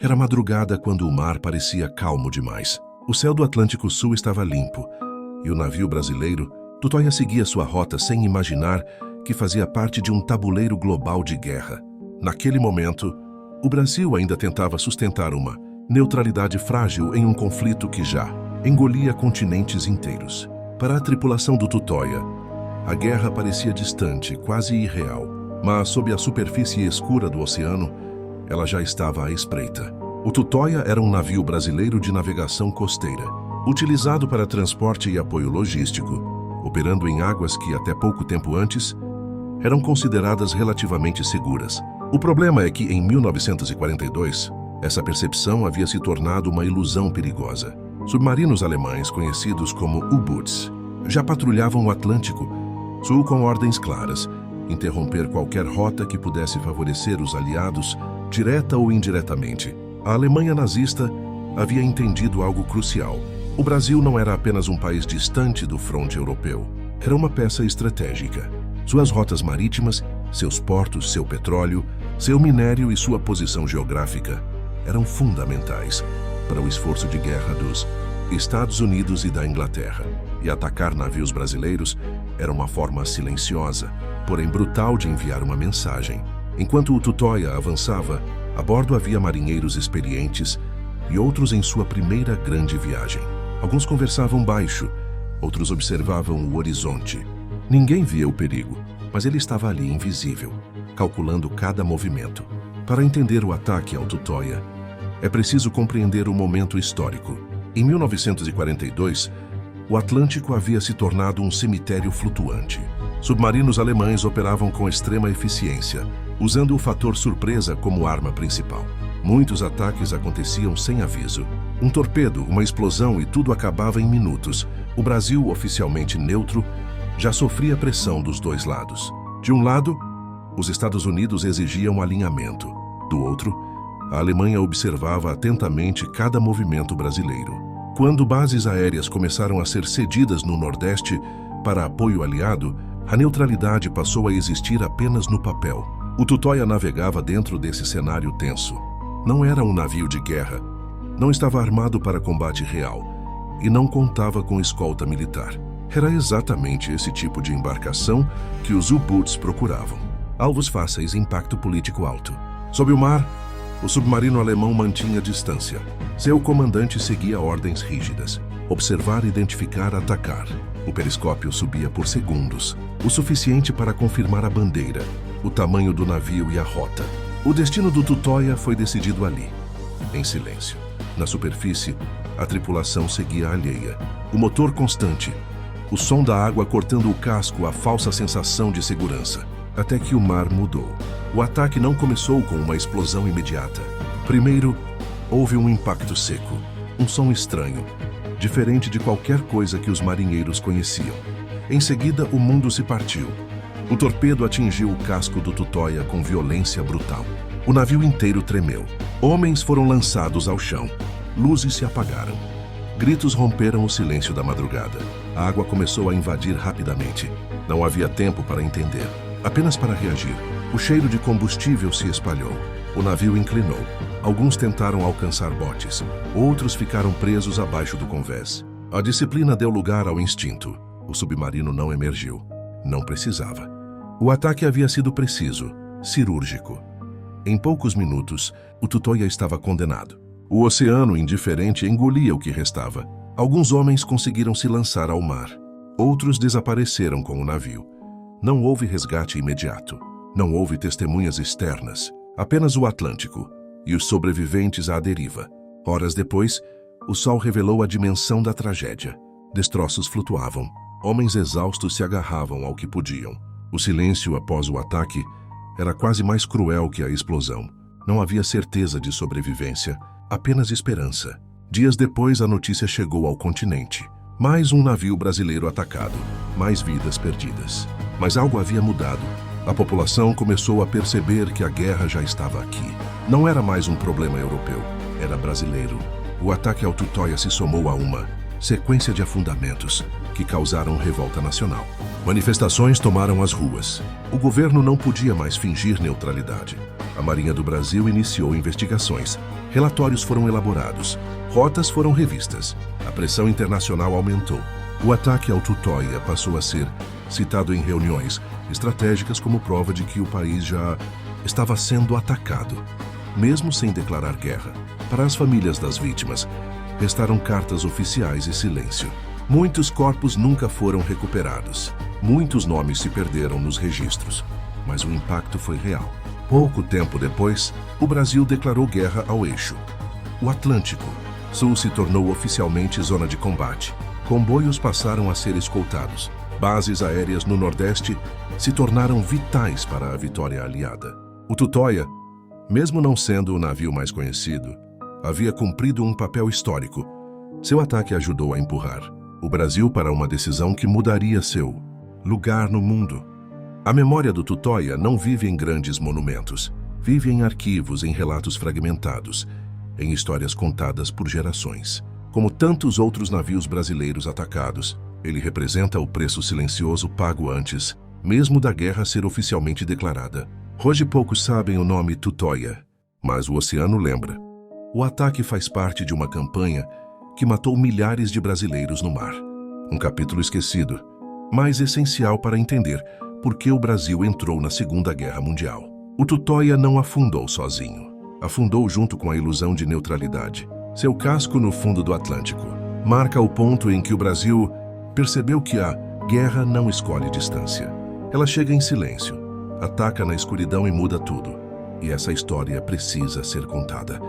Era madrugada quando o mar parecia calmo demais. O céu do Atlântico Sul estava limpo e o navio brasileiro, Tutóia, seguia sua rota sem imaginar que fazia parte de um tabuleiro global de guerra. Naquele momento, o Brasil ainda tentava sustentar uma neutralidade frágil em um conflito que já engolia continentes inteiros. Para a tripulação do Tutóia, a guerra parecia distante, quase irreal, mas sob a superfície escura do oceano, ela já estava à espreita. O Tutóia era um navio brasileiro de navegação costeira, utilizado para transporte e apoio logístico, operando em águas que até pouco tempo antes eram consideradas relativamente seguras. O problema é que, em 1942, essa percepção havia se tornado uma ilusão perigosa. Submarinos alemães, conhecidos como U-Boots, já patrulhavam o Atlântico Sul com ordens claras: interromper qualquer rota que pudesse favorecer os aliados, direta ou indiretamente. A Alemanha nazista havia entendido algo crucial. O Brasil não era apenas um país distante do fronte europeu. Era uma peça estratégica. Suas rotas marítimas, seus portos, seu petróleo, seu minério e sua posição geográfica eram fundamentais para o esforço de guerra dos Estados Unidos e da Inglaterra. E atacar navios brasileiros era uma forma silenciosa, porém brutal, de enviar uma mensagem. Enquanto o Tutóia avançava, a bordo havia marinheiros experientes e outros em sua primeira grande viagem. Alguns conversavam baixo, outros observavam o horizonte. Ninguém via o perigo, mas ele estava ali, invisível, calculando cada movimento. Para entender o ataque ao Tutóia, é preciso compreender o momento histórico. Em 1942, o Atlântico havia se tornado um cemitério flutuante. Submarinos alemães operavam com extrema eficiência, usando o fator surpresa como arma principal. Muitos ataques aconteciam sem aviso. Um torpedo, uma explosão e tudo acabava em minutos. O Brasil, oficialmente neutro, já sofria pressão dos dois lados. De um lado, os Estados Unidos exigiam alinhamento. Do outro, a Alemanha observava atentamente cada movimento brasileiro. Quando bases aéreas começaram a ser cedidas no Nordeste para apoio aliado, a neutralidade passou a existir apenas no papel. O Tutóia navegava dentro desse cenário tenso. Não era um navio de guerra, não estava armado para combate real e não contava com escolta militar. Era exatamente esse tipo de embarcação que os U-Boots procuravam. Alvos fáceis, impacto político alto. Sob o mar, o submarino alemão mantinha distância. Seu comandante seguia ordens rígidas: observar, identificar, atacar. O periscópio subia por segundos, o suficiente para confirmar a bandeira, o tamanho do navio e a rota. O destino do Tutóia foi decidido ali, em silêncio. Na superfície, a tripulação seguia alheia. O motor constante, o som da água cortando o casco, a falsa sensação de segurança. Até que o mar mudou. O ataque não começou com uma explosão imediata. Primeiro, houve um impacto seco, um som estranho, diferente de qualquer coisa que os marinheiros conheciam. Em seguida, o mundo se partiu. O torpedo atingiu o casco do Tutóia com violência brutal. O navio inteiro tremeu. Homens foram lançados ao chão. Luzes se apagaram. Gritos romperam o silêncio da madrugada. A água começou a invadir rapidamente. Não havia tempo para entender, apenas para reagir. O cheiro de combustível se espalhou. O navio inclinou. Alguns tentaram alcançar botes. Outros ficaram presos abaixo do convés. A disciplina deu lugar ao instinto. O submarino não emergiu. Não precisava. O ataque havia sido preciso, cirúrgico. Em poucos minutos, o Tutóia estava condenado. O oceano, indiferente, engolia o que restava. Alguns homens conseguiram se lançar ao mar. Outros desapareceram com o navio. Não houve resgate imediato. Não houve testemunhas externas. Apenas o Atlântico e os sobreviventes à deriva. Horas depois, o sol revelou a dimensão da tragédia. Destroços flutuavam. Homens exaustos se agarravam ao que podiam. O silêncio após o ataque era quase mais cruel que a explosão. Não havia certeza de sobrevivência, apenas esperança. Dias depois, a notícia chegou ao continente. Mais um navio brasileiro atacado, mais vidas perdidas. Mas algo havia mudado. A população começou a perceber que a guerra já estava aqui. Não era mais um problema europeu, era brasileiro. O ataque ao Tutóia se somou a uma sequência de afundamentos que causaram revolta nacional. Manifestações tomaram as ruas. O governo não podia mais fingir neutralidade. A Marinha do Brasil iniciou investigações. Relatórios foram elaborados. Rotas foram revistas. A pressão internacional aumentou. O ataque ao Tutóia passou a ser citado em reuniões estratégicas como prova de que o país já estava sendo atacado, mesmo sem declarar guerra. Para as famílias das vítimas, restaram cartas oficiais e silêncio. Muitos corpos nunca foram recuperados. Muitos nomes se perderam nos registros, mas o impacto foi real. Pouco tempo depois, o Brasil declarou guerra ao eixo. O Atlântico Sul se tornou oficialmente zona de combate. Comboios passaram a ser escoltados. Bases aéreas no Nordeste se tornaram vitais para a vitória aliada. O Tutóia, mesmo não sendo o navio mais conhecido, havia cumprido um papel histórico. Seu ataque ajudou a empurrar o Brasil para uma decisão que mudaria seu lugar no mundo. A memória do Tutóia não vive em grandes monumentos. Vive em arquivos, em relatos fragmentados, em histórias contadas por gerações. Como tantos outros navios brasileiros atacados, ele representa o preço silencioso pago antes, mesmo da guerra ser oficialmente declarada. Hoje poucos sabem o nome Tutóia, mas o oceano lembra. O ataque faz parte de uma campanha que matou milhares de brasileiros no mar. Um capítulo esquecido, mas essencial para entender por que o Brasil entrou na Segunda Guerra Mundial. O Tutóia não afundou sozinho. Afundou junto com a ilusão de neutralidade. Seu casco no fundo do Atlântico marca o ponto em que o Brasil percebeu que a guerra não escolhe distância. Ela chega em silêncio, ataca na escuridão e muda tudo. E essa história precisa ser contada.